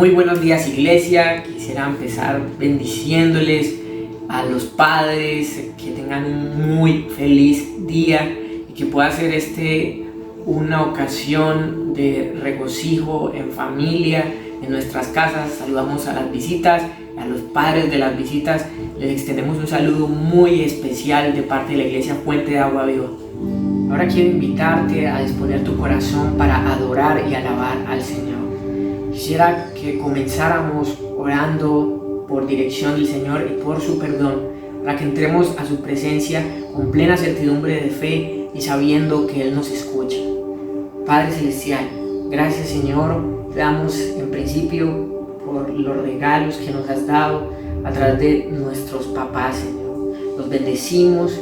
Muy buenos días, iglesia. Quisiera empezar bendiciéndoles a los padres, que tengan un muy feliz día y que pueda ser una ocasión de regocijo en familia, en nuestras casas. Saludamos a las visitas, a los padres de las visitas. Les extendemos un saludo muy especial de parte de la Iglesia Fuente de Agua Viva. Ahora quiero invitarte a disponer tu corazón para adorar y alabar al Señor. Quisiera que comenzáramos orando por dirección del Señor y por su perdón, para que entremos a su presencia con plena certidumbre de fe y sabiendo que Él nos escucha. Padre Celestial, gracias Señor, te damos en principio por los regalos que nos has dado a través de nuestros papás, Señor. Los bendecimos,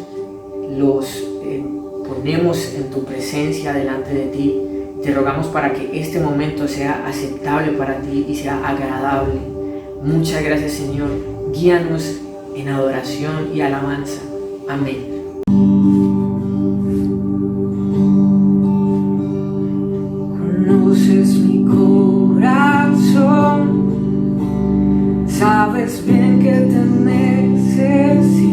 los ponemos en tu presencia delante de ti. Te rogamos para que este momento sea aceptable para ti y sea agradable. Muchas gracias, Señor. Guíanos en adoración y alabanza. Amén. Conoces mi corazón, sabes bien que te necesito.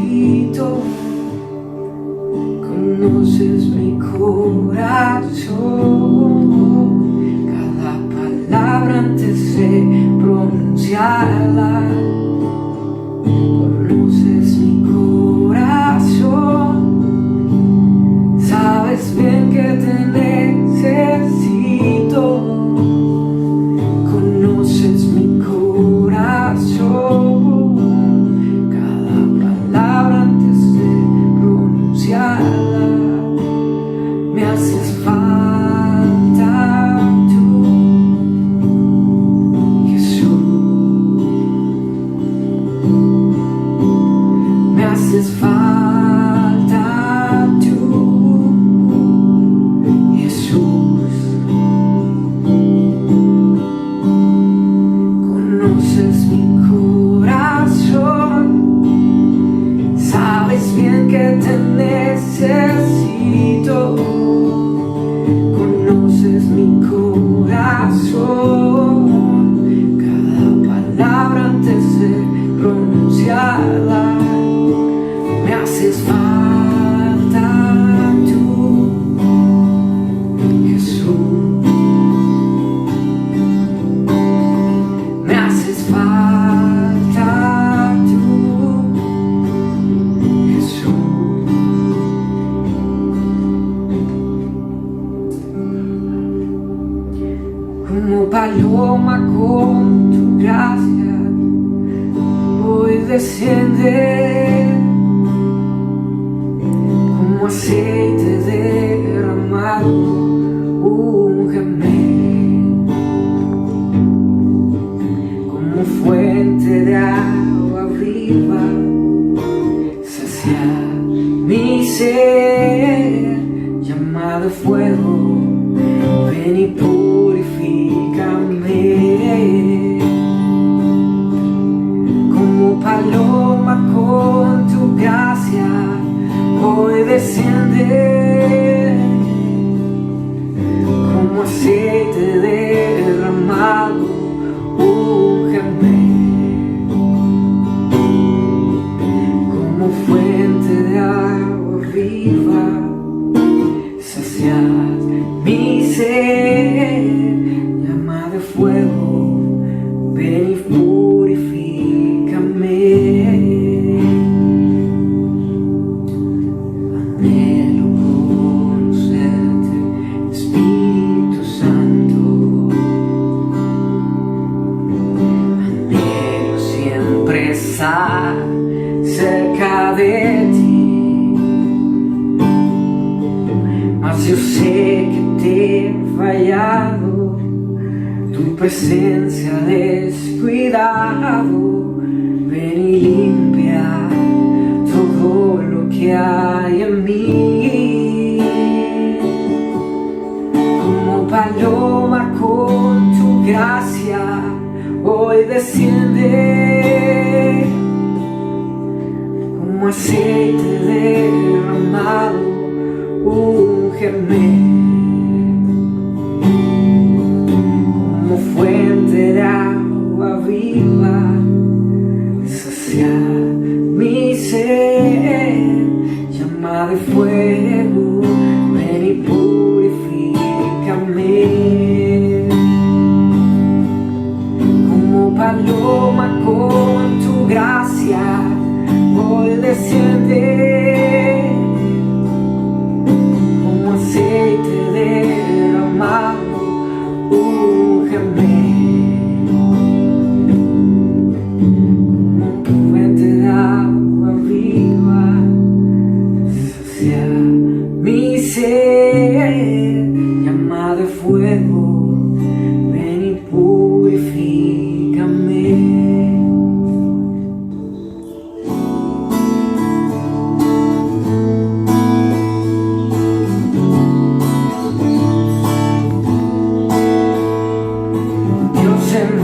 Conoces mi corazón, cada palabra antes de pronunciarla. Conoces mi corazón, sabes bien que te necesito. Conoces mi corazón, cada palabra antes de pronunciarla. Me haces falta tú, Jesús. Me haces falta tú, Jesús. Conoces mi corazón, sabes bien que te necesito. Conoces mi corazón, cada palabra antes de pronunciarla. Me haces falta tú, Jesús. Me haces falta tú, Jesús. Como paloma con tu gracia voy descender, como aceite derramado, úngeme, como fuente de agua viva, sacia mi ser, llamado fuego, ven y purifícame. Como paloma con tu gracia hoy desciende, como aceite derramado, úngeme, como fuente de agua viva, saciad mi ser, llama de fuego, ven y purifícame. Anhelo conocerte, Espíritu Santo. Anhelo siempre estar cerca de ti, mas yo sé que te he fallado, tu presencia descuidado. Ven y limpia todo lo que hay en mí. Como paloma con tu gracia hoy desciende, como aceite derramado, úngeme, como fuente de agua viva, sacia mi ser, llama de fuego, ven y purifícame. Como paloma con tu gracia, hoy desciende, como aceite derramado, úngeme. Como fuente de agua viva, sacia mi ser, llama de fuego, ven y purifícame.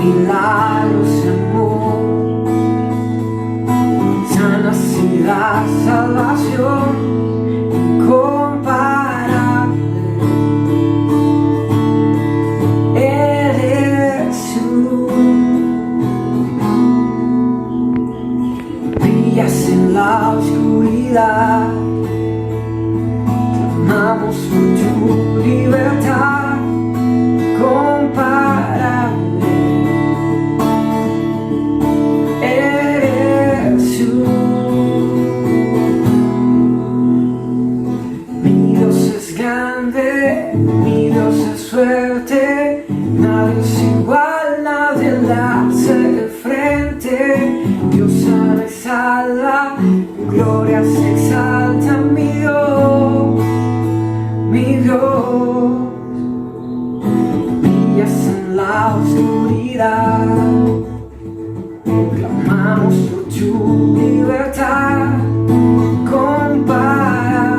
Milagros y amor, sanidad, salvación incomparable. Eres tú, brillas en la oscuridad, clamamos por tu libertad comparable. Mi Dios es fuerte, nadie es igual, nadie le hace frente. Dios sana y salva, gloria se exalta, mi Dios, mi Dios. Brillas en la oscuridad, clamamos por tu libertad comparable.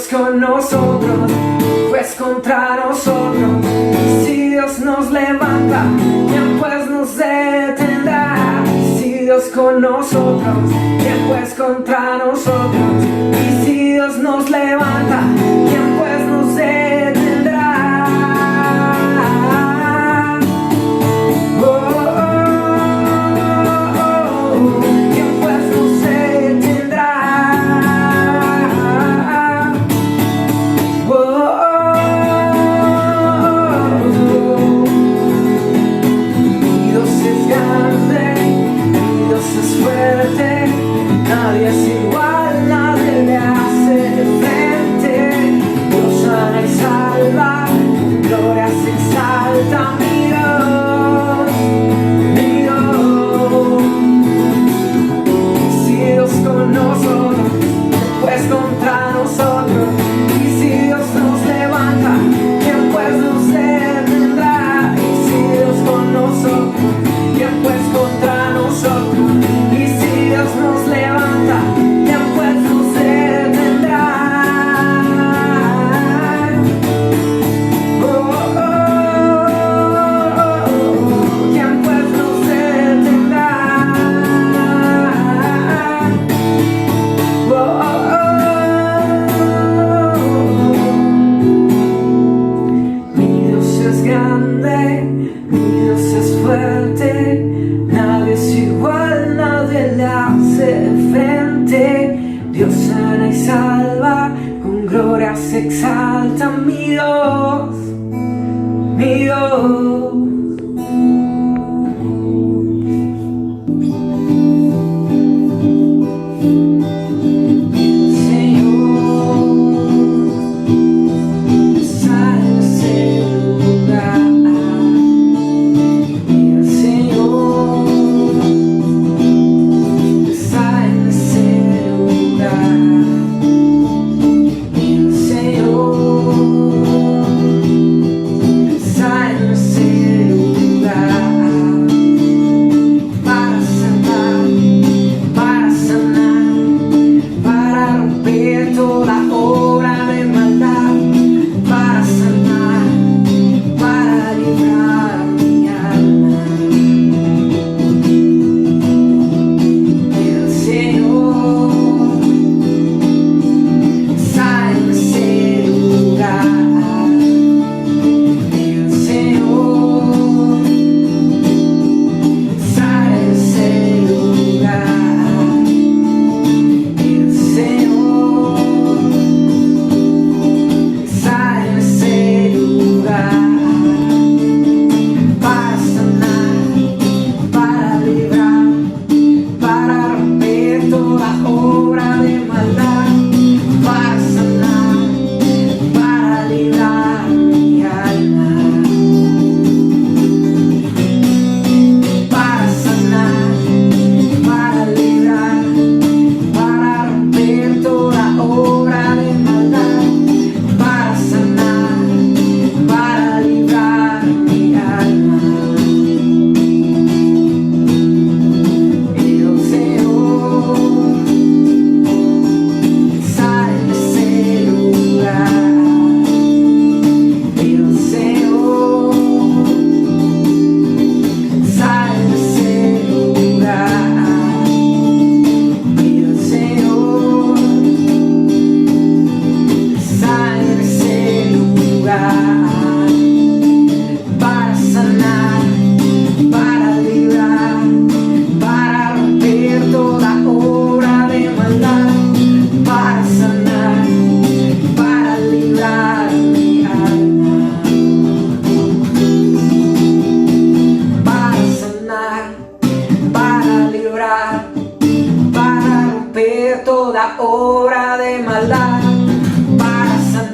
Con nosotros, pues contra nosotros. Y si Dios nos levanta, ¿quién pues nos detendrá? Si Dios con nosotros, ¿quién pues contra nosotros? Y si Dios nos levanta, ¿quién pues nos detendrá? ¿Quién pues nos detendrá? Nadie es igual, nadie le hace frente. Dios sana y salva, gloria se exalta, mi Dios, mi Dios. Si Dios con nosotros, pues contra nosotros. Y si Dios nos levanta, ¿quién pues nos detendrá? Y si Dios con nosotros, ¿quién pues contra nosotros? Y si Dios nos levanta, ¿quién pues nos detendrá? ¿Quién pues nos detendrá? Mi Dios es grande, mi Dios es fuerte, nadie es igual, nadie le hace frente. Dios sana y salva, con gloria se exalta, mi Dios, mi Dios. Señor, sal de ese lugar.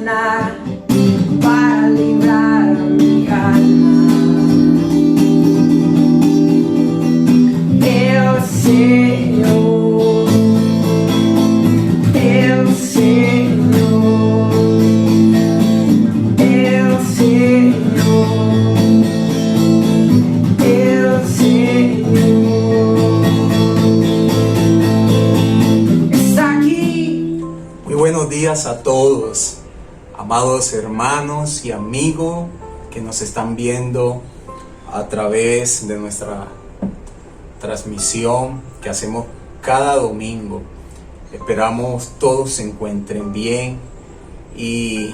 maná para librar a mi alma. El Señor, el Señor, el Señor, el Señor está aquí. Muy buenos días a todos, amados hermanos y amigos que nos están viendo a través de nuestra transmisión que hacemos cada domingo. Esperamos todos se encuentren bien y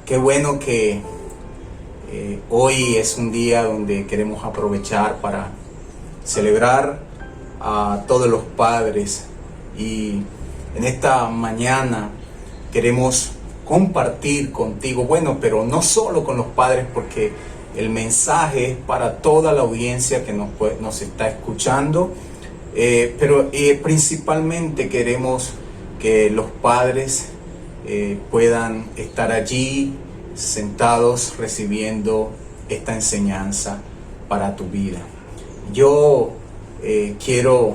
qué bueno que hoy es un día donde queremos aprovechar para celebrar a todos los padres, y en esta mañana queremos compartir contigo, pero no solo con los padres, porque el mensaje es para toda la audiencia que nos está escuchando, pero principalmente queremos que los padres puedan estar allí sentados recibiendo esta enseñanza para tu vida. Yo quiero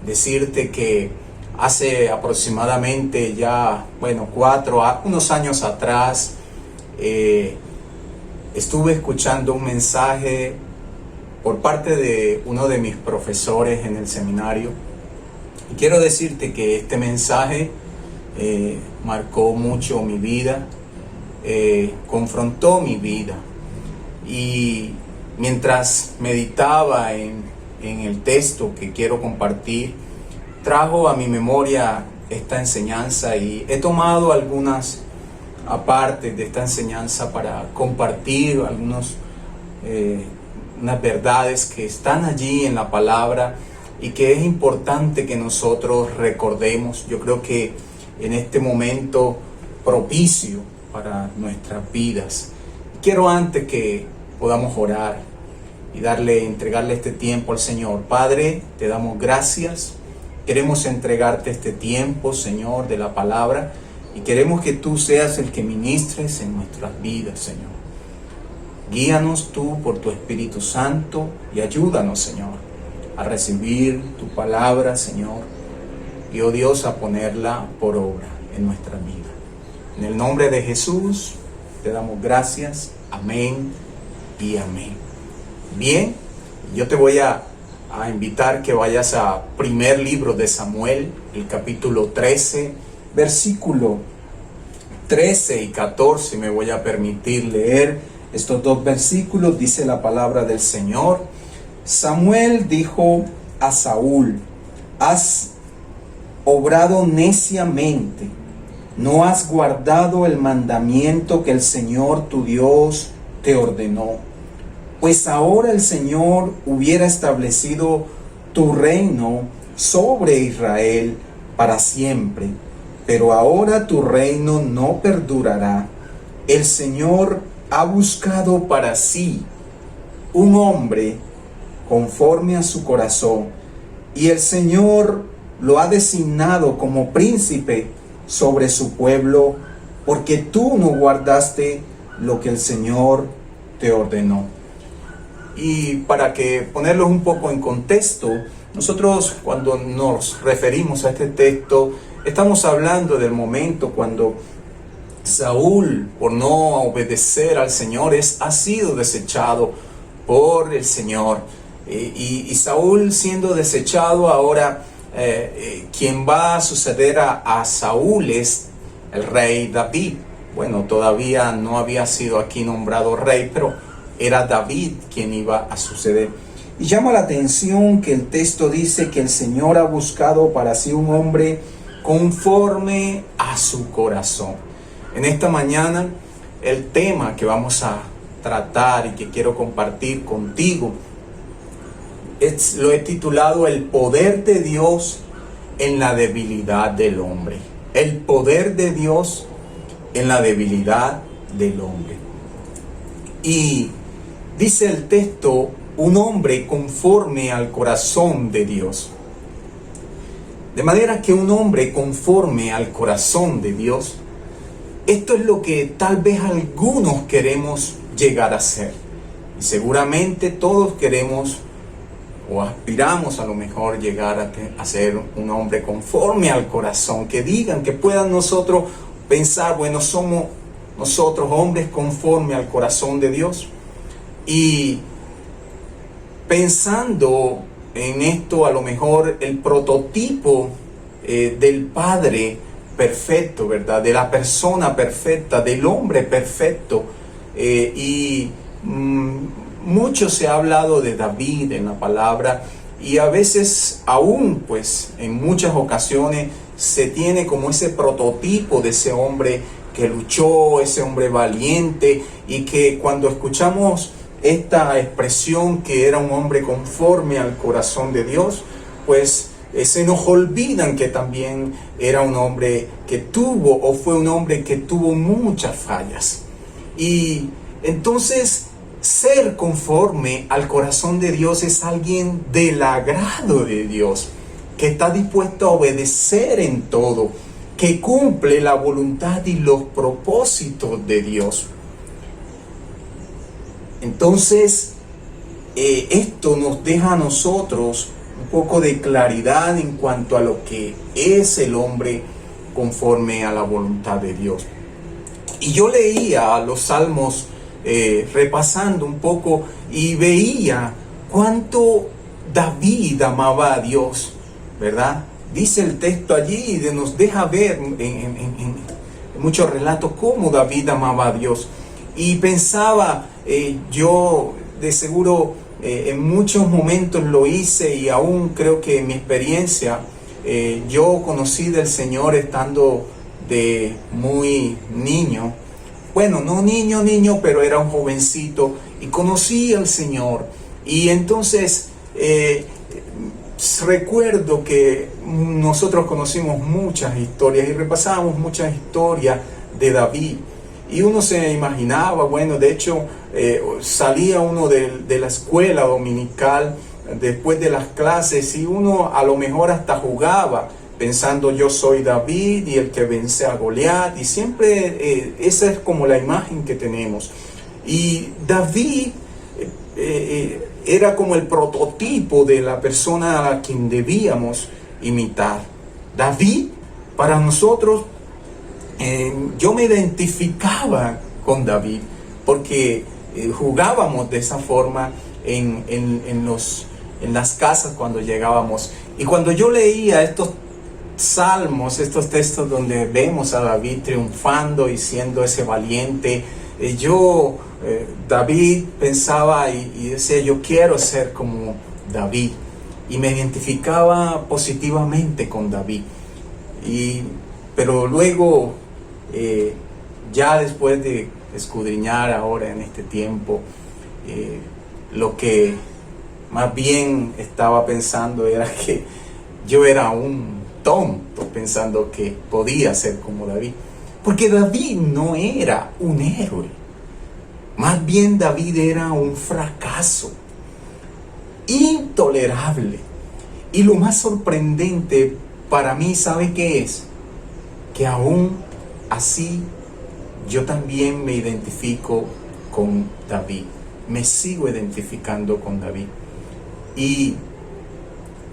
decirte que hace aproximadamente ya, unos años atrás, estuve escuchando un mensaje por parte de uno de mis profesores en el seminario. Y quiero decirte que este mensaje marcó mucho mi vida, confrontó mi vida. Y mientras meditaba en el texto que quiero compartir, trajo a mi memoria esta enseñanza, y he tomado algunas aparte de esta enseñanza para compartir unas verdades que están allí en la palabra y que es importante que nosotros recordemos. Yo creo que en este momento propicio para nuestras vidas, quiero, antes que podamos orar y entregarle este tiempo al Señor. Padre, te damos gracias. Queremos entregarte este tiempo, Señor, de la palabra, y queremos que tú seas el que ministres en nuestras vidas, Señor. Guíanos tú por tu Espíritu Santo y ayúdanos, Señor, a recibir tu palabra, Señor, y, oh Dios, a ponerla por obra en nuestra vida. En el nombre de Jesús te damos gracias. Amén y amén. Bien, yo te voy a invitar que vayas a primer libro de Samuel, el capítulo 13, versículo 13 y 14. Me voy a permitir leer estos dos versículos. Dice la palabra del Señor: Samuel dijo a Saúl: has obrado neciamente, no has guardado el mandamiento que el Señor tu Dios te ordenó. Pues ahora el Señor hubiera establecido tu reino sobre Israel para siempre, pero ahora tu reino no perdurará. El Señor ha buscado para sí un hombre conforme a su corazón, y el Señor lo ha designado como príncipe sobre su pueblo, porque tú no guardaste lo que el Señor te ordenó. Y para que ponerlos un poco en contexto, nosotros cuando nos referimos a este texto, estamos hablando del momento cuando Saúl, por no obedecer al Señor, ha sido desechado por el Señor. Y Saúl siendo desechado, ahora quien va a suceder a Saúl es el rey David. Bueno, todavía no había sido aquí nombrado rey, pero era David quien iba a suceder. Y llama la atención que el texto dice que el Señor ha buscado para sí un hombre conforme a su corazón. En esta mañana, el tema que vamos a tratar y que quiero compartir contigo lo he titulado: el poder de Dios en la debilidad del hombre. El poder de Dios en la debilidad del hombre. Y dice el texto: un hombre conforme al corazón de Dios. De manera que un hombre conforme al corazón de Dios esto es lo que tal vez algunos queremos llegar a ser. Y seguramente todos queremos o aspiramos a lo mejor llegar a ser un hombre conforme al corazón, que digan, que puedan nosotros pensar, bueno, somos nosotros hombres conforme al corazón de Dios. Y pensando en esto, a lo mejor el prototipo del Padre perfecto, ¿verdad? De la persona perfecta, del hombre perfecto. Mucho se ha hablado de David en la palabra, y a veces aún, pues, en muchas ocasiones se tiene como ese prototipo de ese hombre que luchó, ese hombre valiente, y que cuando escuchamos esta expresión que era un hombre conforme al corazón de Dios, pues se nos olvidan que también era un hombre que tuvo, o fue un hombre que tuvo muchas fallas. Y entonces, ser conforme al corazón de Dios es alguien del agrado de Dios, que está dispuesto a obedecer en todo, que cumple la voluntad y los propósitos de Dios. Entonces, esto nos deja a nosotros un poco de claridad en cuanto a lo que es el hombre conforme a la voluntad de Dios. Y yo leía los Salmos repasando un poco, y veía cuánto David amaba a Dios, ¿verdad? Dice el texto allí, y nos deja ver en muchos relatos cómo David amaba a Dios. Y pensaba, yo de seguro en muchos momentos lo hice, y aún creo que en mi experiencia, yo conocí del Señor estando de muy niño. Bueno, no niño, pero era un jovencito, y conocí al Señor. Y entonces recuerdo que nosotros conocimos muchas historias y repasábamos muchas historias de David. Y uno se imaginaba, bueno, de hecho salía uno de la escuela dominical después de las clases, y uno a lo mejor hasta jugaba pensando, yo soy David y el que vence a Goliat, y siempre esa es como la imagen que tenemos. Y David era como el prototipo de la persona a quien debíamos imitar. David, para nosotros, yo me identificaba con David, porque jugábamos de esa forma en las casas cuando llegábamos. Y cuando yo leía estos salmos, estos textos donde vemos a David triunfando y siendo ese valiente, David pensaba y decía, yo quiero ser como David, y me identificaba positivamente con David. Pero luego, ya después de escudriñar ahora en este tiempo, lo que más bien estaba pensando era que yo era un tonto pensando que podía ser como David, porque David no era un héroe, más bien David era un fracaso intolerable. Y lo más sorprendente para mí, ¿sabe qué es? Que aún así yo también me identifico con David, me sigo identificando con David. Y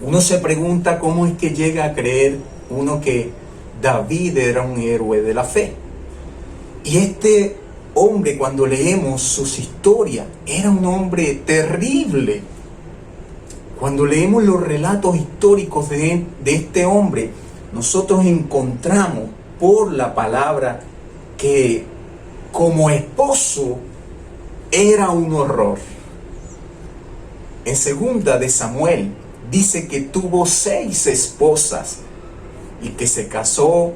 uno se pregunta cómo es que llega a creer uno que David era un héroe de la fe. Y este hombre, cuando leemos sus historias, era un hombre terrible. Cuando leemos los relatos históricos de este hombre, nosotros encontramos por la palabra que como esposo era un horror. En 2 de Samuel dice que tuvo 6 esposas y que se casó,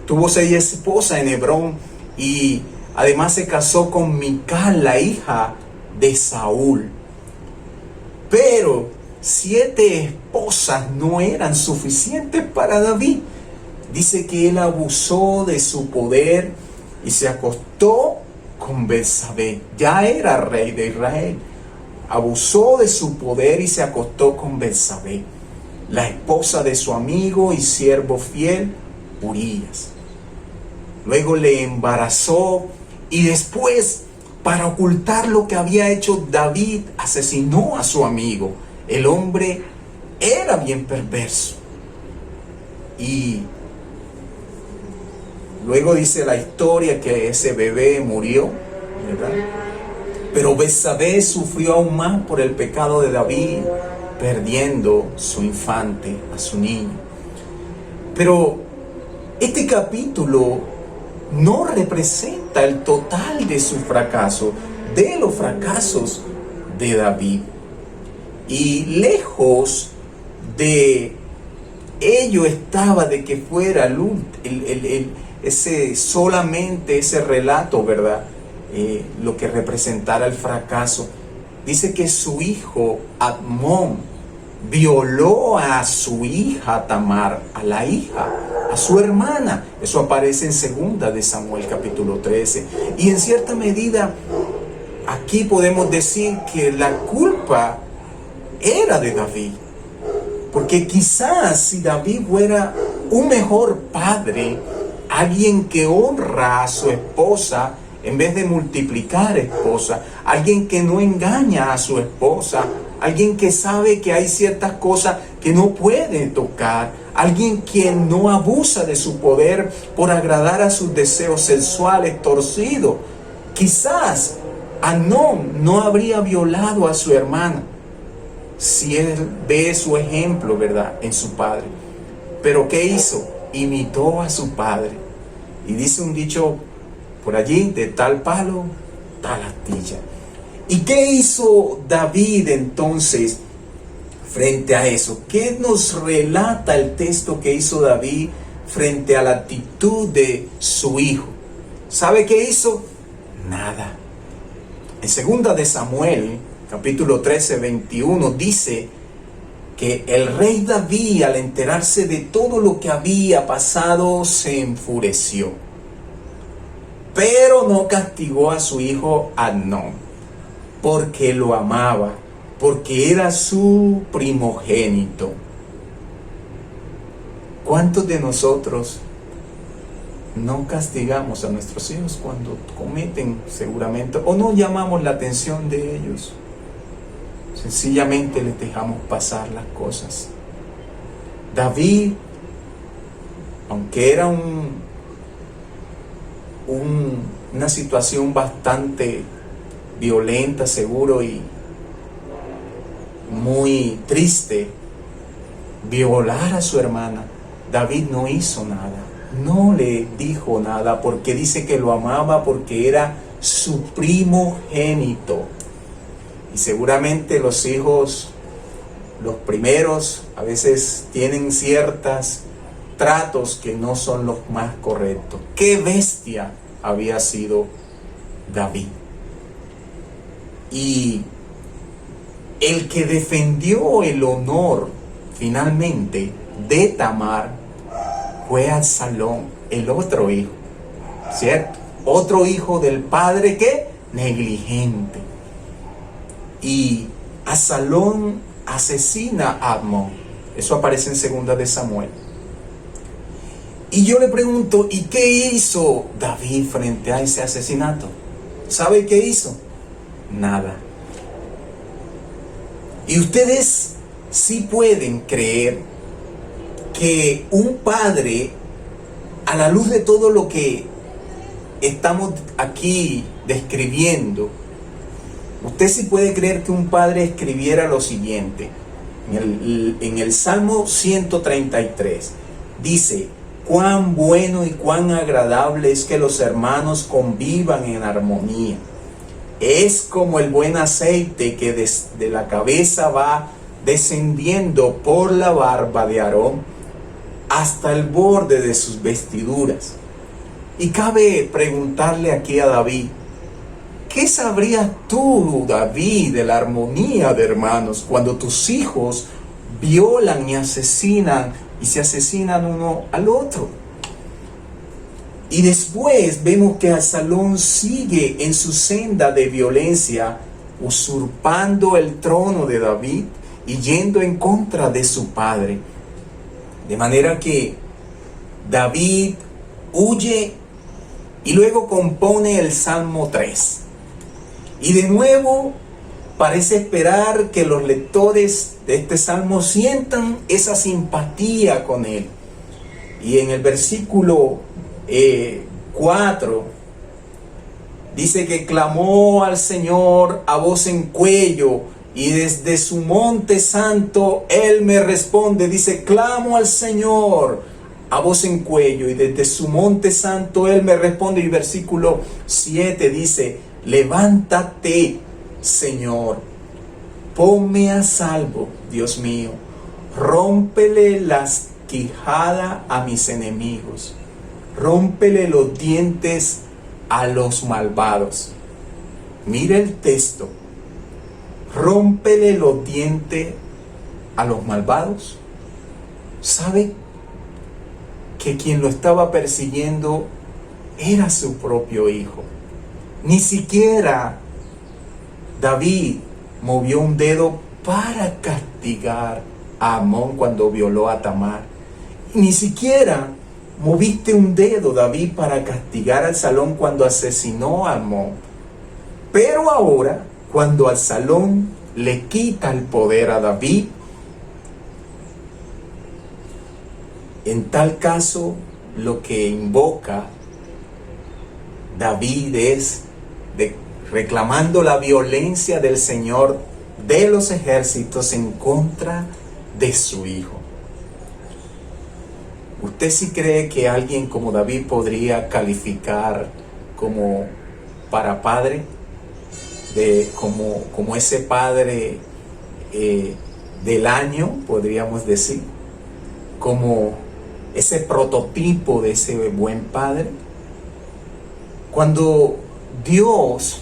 tuvo 6 esposas en Hebrón, y además se casó con Mical, la hija de Saúl. Pero 7 esposas no eran suficientes para David. Dice que él abusó de su poder y se acostó con Betsabé. Ya era rey de Israel. Abusó de su poder y se acostó con Betsabé, la esposa de su amigo y siervo fiel, Urías. luego le embarazó y después, para ocultar lo que había hecho, David asesinó a su amigo. El hombre era bien perverso. Y luego dice la historia que ese bebé murió, ¿verdad? Pero Betsabé sufrió aún más por el pecado de David, perdiendo su infante, a su niño. Pero este capítulo no representa el total de su fracaso, de los fracasos de David. Y lejos de ello estaba de que fuera solamente ese relato, ¿verdad? Lo que representara el fracaso. Dice que su hijo Amnón violó a su hija Tamar, a la hija, a su hermana. Eso aparece en 2 de Samuel capítulo 13. Y en cierta medida aquí podemos decir que la culpa era de David. Porque quizás si David fuera un mejor padre, alguien que honra a su esposa en vez de multiplicar esposa, alguien que no engaña a su esposa, alguien que sabe que hay ciertas cosas que no puede tocar, alguien que no abusa de su poder por agradar a sus deseos sexuales torcidos. Quizás Amnón no habría violado a su hermana si él ve su ejemplo, ¿verdad?, en su padre. Pero ¿qué hizo? Imitó a su padre. Y dice un dicho por allí, de tal palo, tal astilla. ¿Y qué hizo David entonces frente a eso? ¿Qué nos relata el texto que hizo David frente a la actitud de su hijo? ¿Sabe qué hizo? Nada. En 2 de Samuel, capítulo 13, 21, dice que el rey David, al enterarse de todo lo que había pasado, se enfureció. Pero no castigó a su hijo Amnón, porque lo amaba, porque era su primogénito. ¿Cuántos de nosotros no castigamos a nuestros hijos cuando cometen seguramente, o no llamamos la atención de ellos? Sencillamente les dejamos pasar las cosas. David, aunque era una situación bastante violenta, seguro, y muy triste, violar a su hermana, David no hizo nada, no le dijo nada, porque dice que lo amaba, porque era su primogénito. Y seguramente los hijos, los primeros, a veces tienen ciertos tratos que no son los más correctos. ¡Qué bestia había sido David! Y el que defendió el honor finalmente de Tamar fue Absalón, el otro hijo, ¿cierto? Otro hijo del padre que negligente. Y Absalón asesina a Amnón. Eso aparece en 2 de Samuel. Y yo le pregunto, ¿y qué hizo David frente a ese asesinato? ¿Sabe qué hizo? Nada. Y ustedes sí pueden creer que un padre, a la luz de todo lo que estamos aquí describiendo, usted sí puede creer que un padre escribiera lo siguiente. En el Salmo 133 dice: cuán bueno y cuán agradable es que los hermanos convivan en armonía. Es como el buen aceite que desde la cabeza va descendiendo por la barba de Aarón hasta el borde de sus vestiduras. Y cabe preguntarle aquí a David: ¿qué sabrías tú, David, de la armonía de hermanos cuando tus hijos violan y asesinan y se asesinan uno al otro? Y después vemos que Absalón sigue en su senda de violencia, usurpando el trono de David y yendo en contra de su padre. De manera que David huye Y luego compone el Salmo 3. Y de nuevo parece esperar que los lectores de este salmo sientan esa simpatía con él. Y en el versículo 4 dice que clamó al Señor a voz en cuello, y desde su monte santo Él me responde. Dice, clamo al Señor a voz en cuello, y desde su monte santo Él me responde. Y versículo 7 dice, levántate, Señor, ponme a salvo, Dios mío, rómpele las quijadas a mis enemigos, rómpele los dientes a los malvados. Mira el texto, rómpele los dientes a los malvados. ¿Sabe que quien lo estaba persiguiendo era su propio hijo? Ni siquiera David movió un dedo para castigar a Amnón cuando violó a Tamar. Ni siquiera moviste un dedo, David, para castigar a Absalón cuando asesinó a Amnón. Pero ahora, cuando Absalón le quita el poder a David, en tal caso, lo que invoca David es reclamando la violencia del Señor de los ejércitos en contra de su hijo. ¿Usted sí cree que alguien como David podría calificar como para padre? Como ese padre del año, podríamos decir, como ese prototipo de ese buen padre. Cuando Dios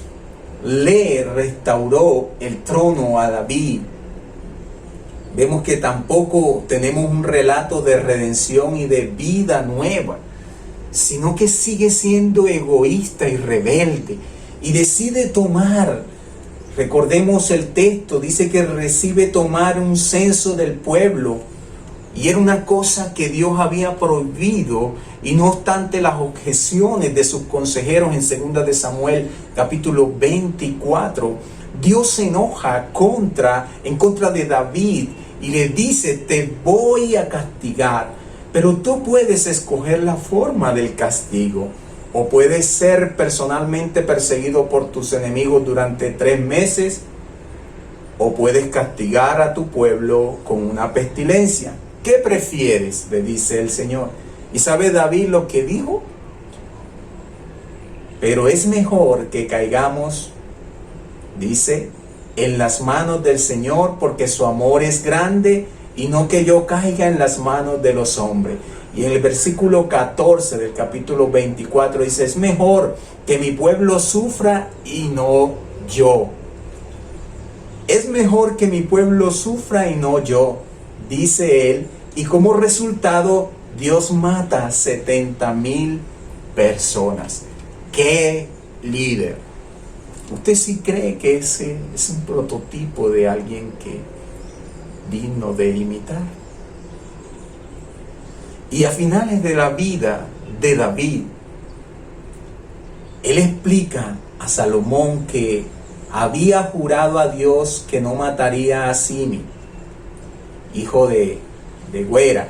le restauró el trono a David, vemos que tampoco tenemos un relato de redención y de vida nueva, sino que sigue siendo egoísta y rebelde y decide tomar, recordemos el texto, dice que recibe tomar un censo del pueblo, y era una cosa que Dios había prohibido, y no obstante las objeciones de sus consejeros en 2 de Samuel capítulo 24, Dios se enoja en contra de David y le dice, te voy a castigar, pero tú puedes escoger la forma del castigo. O puedes ser personalmente perseguido por tus enemigos durante 3 meses, o puedes castigar a tu pueblo con una pestilencia. ¿Qué prefieres?, le dice el Señor. ¿Y sabe David lo que dijo? Pero es mejor que caigamos, dice, en las manos del Señor, porque su amor es grande, y no que yo caiga en las manos de los hombres. Y en el versículo 14 del capítulo 24 dice, es mejor que mi pueblo sufra y no yo. Es mejor que mi pueblo sufra y no yo, dice él. Y como resultado, Dios mata a 70,000 personas. ¡Qué líder! ¿Usted sí cree que ese es un prototipo de alguien que digno de imitar? Y a finales de la vida de David, él explica a Salomón que había jurado a Dios que no mataría a Simi, hijo de Gera.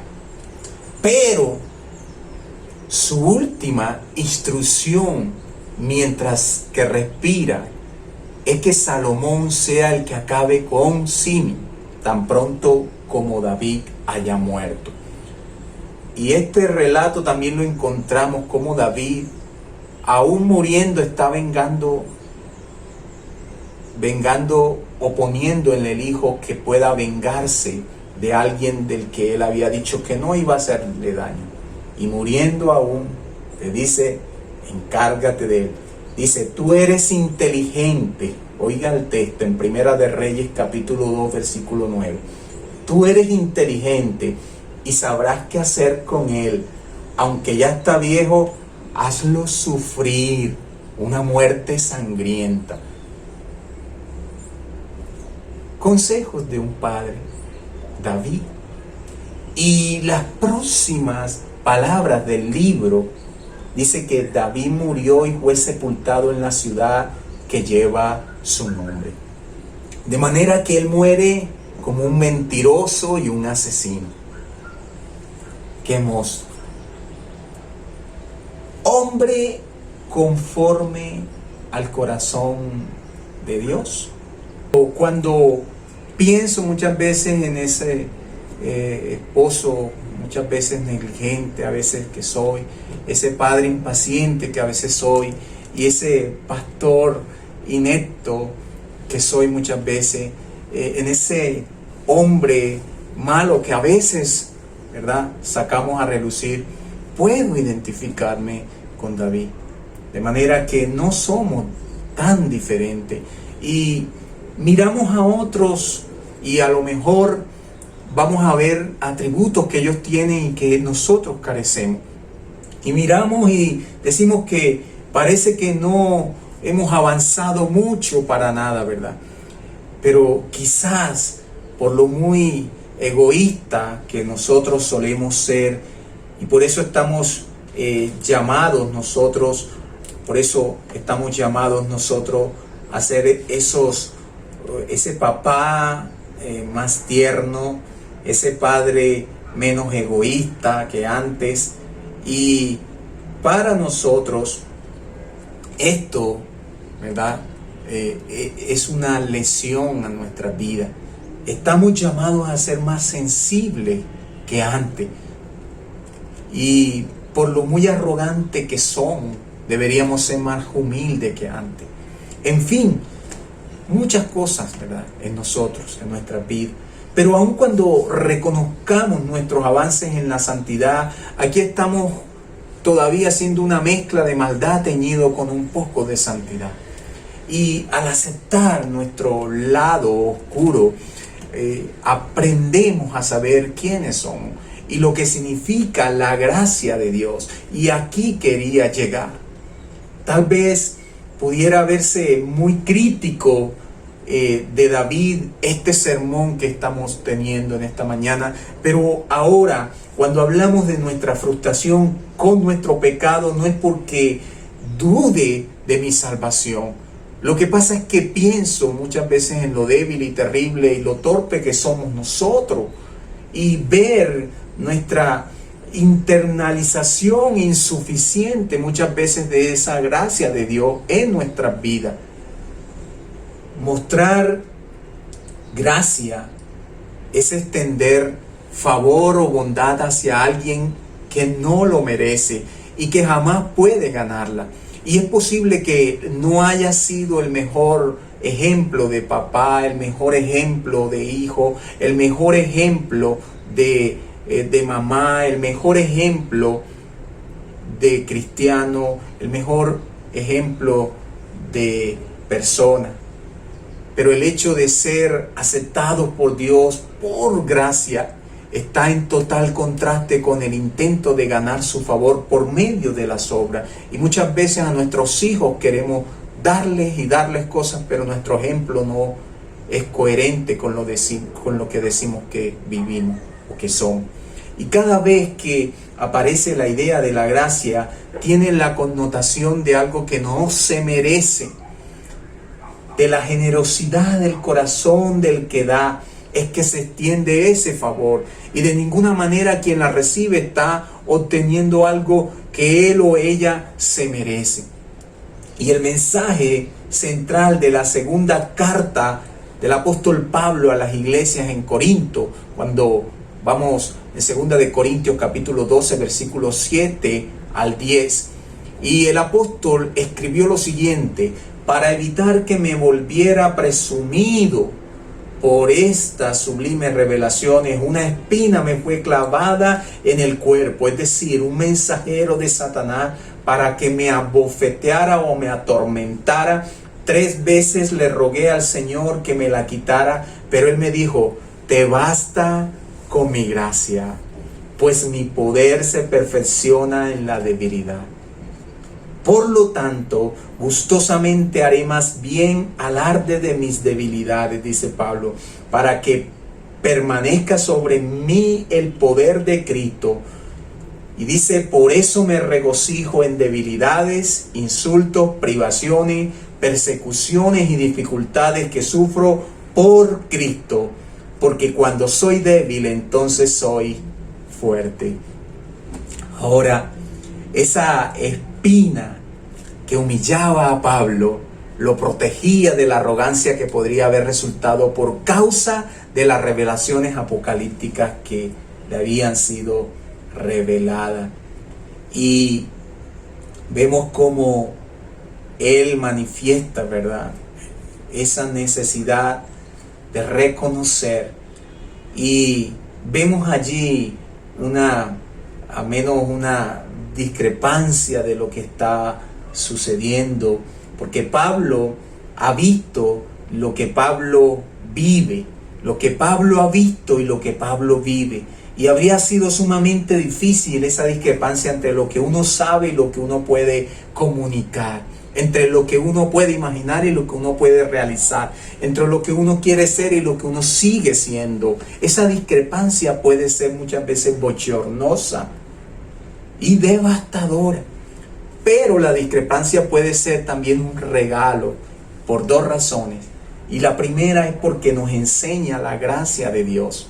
Pero su última instrucción mientras que respira es que Salomón sea el que acabe con Simi, tan pronto como David haya muerto. Y este relato también lo encontramos como David, aún muriendo, está vengando o poniendo en el hijo que pueda vengarse de alguien del que él había dicho que no iba a hacerle daño. Y muriendo aún, le dice, encárgate de él. Dice, tú eres inteligente. Oiga el texto en Primera de Reyes capítulo 2 versículo 9. Tú eres inteligente y sabrás qué hacer con él. Aunque ya está viejo, hazlo sufrir una muerte sangrienta. Consejos de un padre, David. Y las próximas palabras del libro dice que David murió y fue sepultado en la ciudad que lleva su nombre. De manera que él muere como un mentiroso y un asesino. ¡Qué monstruo! Hombre conforme al corazón de Dios. Cuando pienso muchas veces en ese esposo, muchas veces negligente, a veces que soy, ese padre impaciente que a veces soy, y ese pastor inepto que soy muchas veces, en ese hombre malo que a veces, ¿verdad?, sacamos a relucir, puedo identificarme con David. De manera que no somos tan diferentes. Y miramos a otros y a lo mejor vamos a ver atributos que ellos tienen y que nosotros carecemos. Y miramos y decimos que parece que no hemos avanzado mucho para nada, ¿verdad? Pero quizás por lo muy egoísta que nosotros solemos ser, y por eso estamos llamados nosotros a ser ese papá más tierno, ese padre menos egoísta que antes. Y para nosotros esto, ¿verdad?, es una lesión a nuestra vida. Estamos llamados a ser más sensibles que antes. Y por lo muy arrogante que somos, deberíamos ser más humildes que antes. En fin, muchas cosas, ¿verdad?, en nosotros, en nuestra vida. Pero aun cuando reconozcamos nuestros avances en la santidad, aquí estamos todavía haciendo una mezcla de maldad teñido con un poco de santidad. Y al aceptar nuestro lado oscuro, aprendemos a saber quiénes somos y lo que significa la gracia de Dios. Y aquí quería llegar. Tal vez pudiera verse muy crítico de David este sermón que estamos teniendo en esta mañana, pero ahora cuando hablamos de nuestra frustración con nuestro pecado, no es porque dude de mi salvación. Lo que pasa es que pienso muchas veces en lo débil y terrible y lo torpe que somos nosotros, y ver nuestra internalización insuficiente muchas veces de esa gracia de Dios en nuestras vidas. Mostrar gracia es extender favor o bondad hacia alguien que no lo merece y que jamás puede ganarla. Y es posible que no haya sido el mejor ejemplo de papá, el mejor ejemplo de hijo, el mejor ejemplo de mamá, el mejor ejemplo de cristiano, el mejor ejemplo de persona. Pero el hecho de ser aceptados por Dios por gracia está en total contraste con el intento de ganar su favor por medio de las obras. Y muchas veces a nuestros hijos queremos darles cosas, pero nuestro ejemplo no es coherente con lo que decimos que vivimos o que somos. Y cada vez que aparece la idea de la gracia, tiene la connotación de algo que no se merece, de la generosidad del corazón del que da, es que se extiende ese favor, y de ninguna manera quien la recibe está obteniendo algo que él o ella se merece. Y el mensaje central de la segunda carta del apóstol Pablo a las iglesias en Corinto, cuando vamos en 2 de Corintios capítulo 12 versículos 7 al 10, y el apóstol escribió lo siguiente: para evitar que me volviera presumido por estas sublimes revelaciones, una espina me fue clavada en el cuerpo, es decir, un mensajero de Satanás, para que me abofeteara o me atormentara. 3 veces le rogué al Señor que me la quitara, pero Él me dijo: te basta con mi gracia, pues mi poder se perfecciona en la debilidad. Por lo tanto, gustosamente haré más bien alarde de mis debilidades, dice Pablo, para que permanezca sobre mí el poder de Cristo. Y dice, por eso me regocijo en debilidades, insultos, privaciones, persecuciones y dificultades que sufro por Cristo, porque cuando soy débil, entonces soy fuerte. Ahora, esa espina que humillaba a Pablo, lo protegía de la arrogancia que podría haber resultado por causa de las revelaciones apocalípticas que le habían sido reveladas. Y vemos cómo él manifiesta, ¿verdad?, esa necesidad de reconocer, y vemos allí al menos una discrepancia de lo que está sucediendo, porque Pablo ha visto lo que Pablo vive, lo que Pablo ha visto y lo que Pablo vive, y habría sido sumamente difícil esa discrepancia entre lo que uno sabe y lo que uno puede comunicar, entre lo que uno puede imaginar y lo que uno puede realizar, entre lo que uno quiere ser y lo que uno sigue siendo. Esa discrepancia puede ser muchas veces bochornosa y devastadora, pero la discrepancia puede ser también un regalo por dos razones. Y la primera es porque nos enseña la gracia de Dios.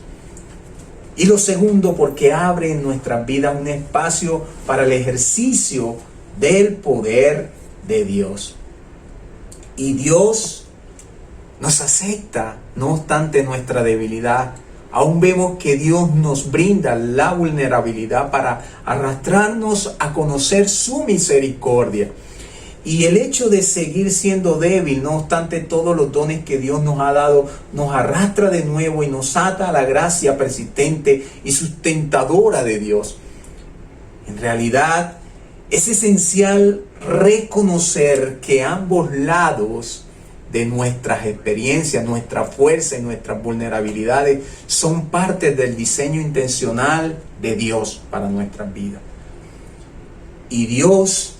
Y lo segundo, porque abre en nuestras vidas un espacio para el ejercicio del poder de Dios. Y Dios nos acepta, no obstante nuestra debilidad. Aún vemos que Dios nos brinda la vulnerabilidad para arrastrarnos a conocer su misericordia. Y el hecho de seguir siendo débil, no obstante todos los dones que Dios nos ha dado, nos arrastra de nuevo y nos ata a la gracia persistente y sustentadora de Dios. En realidad, es esencial reconocer que ambos lados de nuestras experiencias, nuestra fuerza y nuestras vulnerabilidades son parte del diseño intencional de Dios para nuestras vidas. Y Dios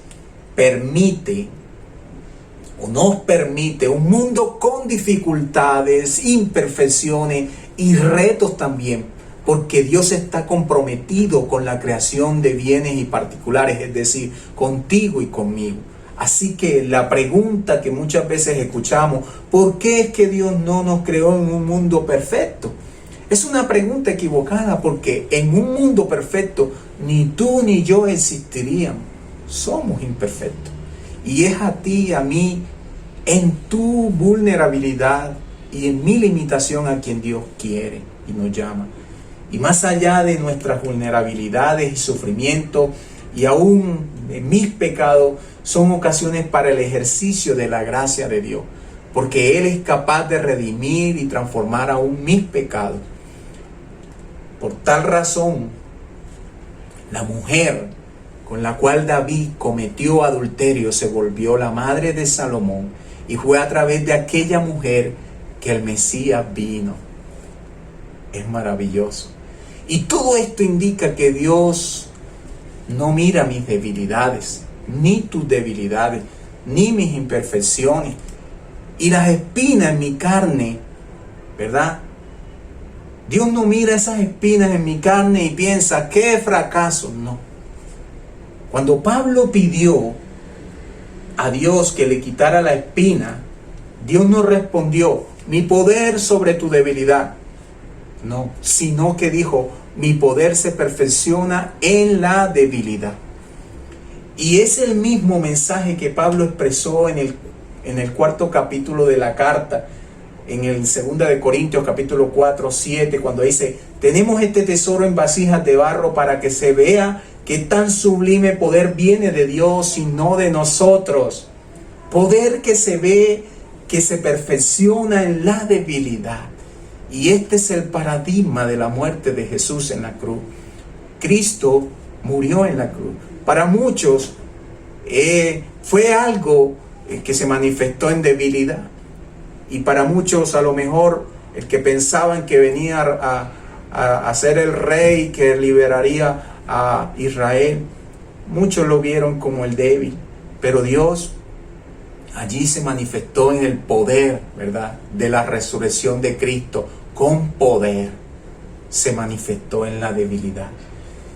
permite o nos permite un mundo con dificultades, imperfecciones y retos también, porque Dios está comprometido con la creación de bienes y particulares, es decir, contigo y conmigo. Así que la pregunta que muchas veces escuchamos, ¿por qué es que Dios no nos creó en un mundo perfecto? Es una pregunta equivocada, porque en un mundo perfecto ni tú ni yo existiríamos. Somos imperfectos. Y es a ti y a mí, en tu vulnerabilidad y en mi limitación, a quien Dios quiere y nos llama. Y más allá de nuestras vulnerabilidades y sufrimientos, y aún de mis pecados, son ocasiones para el ejercicio de la gracia de Dios, porque Él es capaz de redimir y transformar aún mis pecados. Por tal razón, la mujer con la cual David cometió adulterio se volvió la madre de Salomón, y fue a través de aquella mujer que el Mesías vino. Es maravilloso. Y todo esto indica que Dios no mira mis debilidades, ni tus debilidades, ni mis imperfecciones, y las espinas en mi carne, ¿verdad? Dios no mira esas espinas en mi carne y piensa, ¡qué fracaso! No. Cuando Pablo pidió a Dios que le quitara la espina, Dios no respondió, mi poder sobre tu debilidad. No, sino que dijo, mi poder se perfecciona en la debilidad. Y es el mismo mensaje que Pablo expresó en el cuarto capítulo de la carta, en el 2 de Corintios capítulo 4, 7, cuando dice, tenemos este tesoro en vasijas de barro para que se vea que tan sublime poder viene de Dios y no de nosotros. Poder que se ve, que se perfecciona en la debilidad. Y este es el paradigma de la muerte de Jesús en la cruz. Cristo murió en la cruz. Para muchos fue algo que se manifestó en debilidad. Y para muchos a lo mejor el que pensaban que venía a ser el rey que liberaría a Israel, muchos lo vieron como el débil. Pero Dios allí se manifestó en el poder, ¿verdad?, de la resurrección de Cristo. Con poder se manifestó en la debilidad.